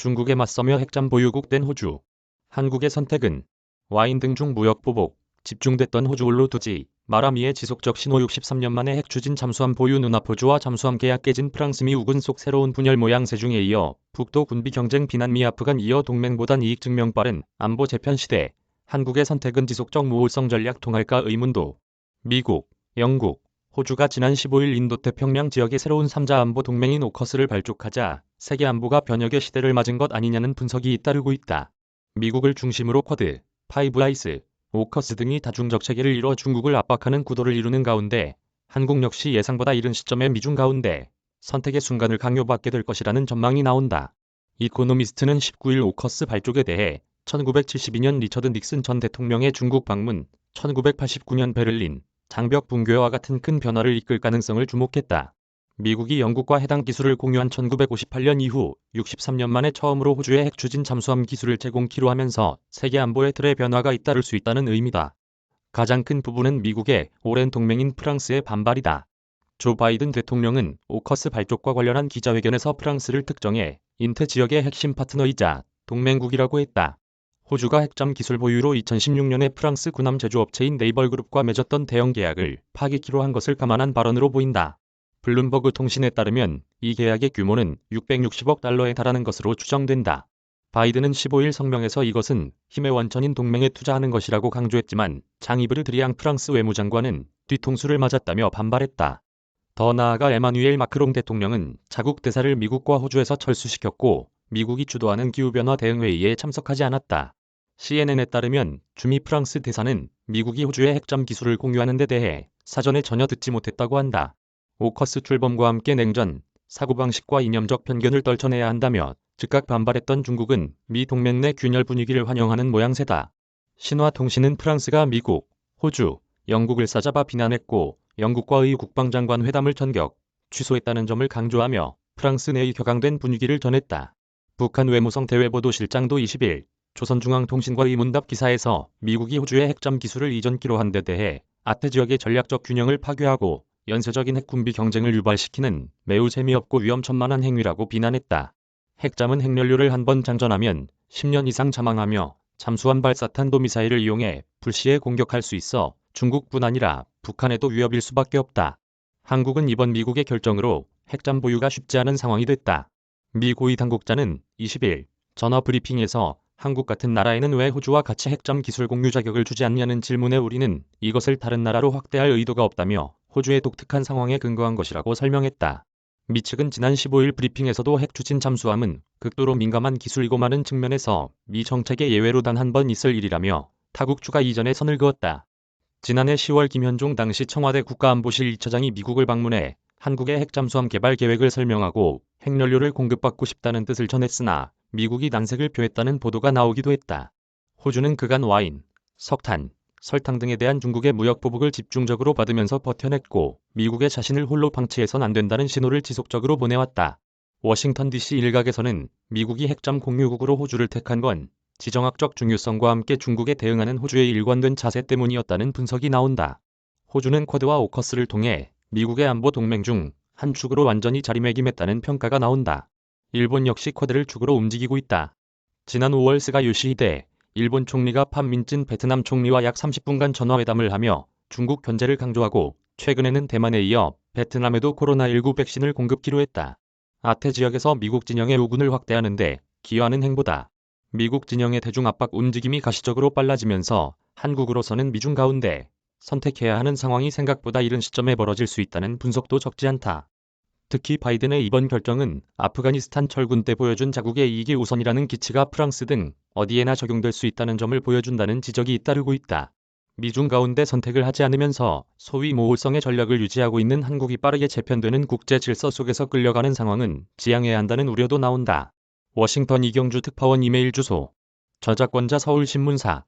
중국에 맞서며 핵잠 보유국 된 호주. 한국의 선택은 와인 등 중 무역 보복, 집중됐던 호주 울루투지, 마라미의 지속적 신호 63년 만에 핵 추진 잠수함 보유 눈앞 호주와 잠수함 계약 깨진 프랑스 미 우군 속 새로운 분열 모양새 중에 이어 북도 군비 경쟁 비난 미 아프간 이어 동맹보단 이익 증명 빠른 안보 재편 시대. 한국의 선택은 지속적 모호성 전략 통할까 의문도. 미국, 영국, 호주가 지난 15일 인도태평양 지역의 새로운 3자 안보 동맹인 오커스를 발족하자 세계 안보가 변혁의 시대를 맞은 것 아니냐는 분석이 잇따르고 있다. 미국을 중심으로 쿼드, 파이브 아이스, 오커스 등이 다중적 체계를 이뤄 중국을 압박하는 구도를 이루는 가운데 한국 역시 예상보다 이른 시점에 미중 가운데 선택의 순간을 강요받게 될 것이라는 전망이 나온다. 이코노미스트는 19일 오커스 발족에 대해 1972년 리처드 닉슨 전 대통령의 중국 방문, 1989년 베를린 장벽 붕괴와 같은 큰 변화를 이끌 가능성을 주목했다. 미국이 영국과 해당 기술을 공유한 1958년 이후 63년 만에 처음으로 호주에 핵 추진 잠수함 기술을 제공키로 하면서 세계 안보의 틀의 변화가 잇따를 수 있다는 의미다. 가장 큰 부분은 미국의 오랜 동맹인 프랑스의 반발이다. 조 바이든 대통령은 오커스 발족과 관련한 기자회견에서 프랑스를 특정해 인태 지역의 핵심 파트너이자 동맹국이라고 했다. 호주가 핵잠 기술 보유로 2016년에 프랑스 군함 제조업체인 네이벌그룹과 맺었던 대형 계약을 파기키로 한 것을 감안한 발언으로 보인다. 블룸버그 통신에 따르면 이 계약의 규모는 660억 달러에 달하는 것으로 추정된다. 바이든은 15일 성명에서 이것은 힘의 원천인 동맹에 투자하는 것이라고 강조했지만 장-이브르 드리앙 프랑스 외무장관은 뒤통수를 맞았다며 반발했다. 더 나아가 에마뉘엘 마크롱 대통령은 자국 대사를 미국과 호주에서 철수시켰고 미국이 주도하는 기후변화 대응회의에 참석하지 않았다. CNN에 따르면 주미 프랑스 대사는 미국이 호주의 핵잠 기술을 공유하는 데 대해 사전에 전혀 듣지 못했다고 한다. 오커스 출범과 함께 냉전, 사고방식과 이념적 편견을 떨쳐내야 한다며 즉각 반발했던 중국은 미 동맹 내 균열 분위기를 환영하는 모양새다. 신화통신은 프랑스가 미국, 호주, 영국을 싸잡아 비난했고 영국과의 국방장관 회담을 전격 취소했다는 점을 강조하며 프랑스 내의 격앙된 분위기를 전했다. 북한 외무성 대외보도실장도 20일 조선중앙통신과의 문답 기사에서 미국이 호주의 핵잠 기술을 이전키로 한 데 대해 아태 지역의 전략적 균형을 파괴하고 연쇄적인 핵군비 경쟁을 유발시키는 매우 재미없고 위험천만한 행위라고 비난했다. 핵잠은 핵연료를 한번 장전하면 10년 이상 잠항하며 잠수함 발사탄도미사일을 이용해 불시에 공격할 수 있어 중국뿐 아니라 북한에도 위협일 수밖에 없다. 한국은 이번 미국의 결정으로 핵잠 보유가 쉽지 않은 상황이 됐다. 미 고위 당국자는 20일 전화 브리핑에서 한국 같은 나라에는 왜 호주와 같이 핵잠 기술 공유 자격을 주지 않냐는 질문에 우리는 이것을 다른 나라로 확대할 의도가 없다며 호주의 독특한 상황에 근거한 것이라고 설명했다. 미 측은 지난 15일 브리핑에서도 핵 추진 잠수함은 극도로 민감한 기술이고 많은 측면에서 미 정책의 예외로 단 한 번 있을 일이라며 타국 추가 이전에 선을 그었다. 지난해 10월 김현종 당시 청와대 국가안보실 2차장이 미국을 방문해 한국의 핵잠수함 개발 계획을 설명하고 핵연료를 공급받고 싶다는 뜻을 전했으나 미국이 난색을 표했다는 보도가 나오기도 했다. 호주는 그간 와인, 석탄, 설탕 등에 대한 중국의 무역 보복을 집중적으로 받으면서 버텨냈고 미국의 자신을 홀로 방치해선 안 된다는 신호를 지속적으로 보내왔다. 워싱턴 DC 일각에서는 미국이 핵잠 공유국으로 호주를 택한 건 지정학적 중요성과 함께 중국에 대응하는 호주의 일관된 자세 때문이었다는 분석이 나온다. 호주는 쿼드와 오커스를 통해 미국의 안보 동맹 중 한 축으로 완전히 자리매김했다는 평가가 나온다. 일본 역시 쿼드를 축으로 움직이고 있다. 지난 5월 스가 요시히데 일본 총리가 판민진 베트남 총리와 약 30분간 전화회담을 하며 중국 견제를 강조하고 최근에는 대만에 이어 베트남에도 코로나19 백신을 공급키로 했다. 아태 지역에서 미국 진영의 우군을 확대하는 데 기여하는 행보다. 미국 진영의 대중 압박 움직임이 가시적으로 빨라지면서 한국으로서는 미중 가운데 선택해야 하는 상황이 생각보다 이른 시점에 벌어질 수 있다는 분석도 적지 않다. 특히 바이든의 이번 결정은 아프가니스탄 철군 때 보여준 자국의 이익이 우선이라는 기치가 프랑스 등 어디에나 적용될 수 있다는 점을 보여준다는 지적이 잇따르고 있다. 미중 가운데 선택을 하지 않으면서 소위 모호성의 전략을 유지하고 있는 한국이 빠르게 재편되는 국제 질서 속에서 끌려가는 상황은 지양해야 한다는 우려도 나온다. 워싱턴 이경주 특파원 이메일 주소. 저작권자 서울신문사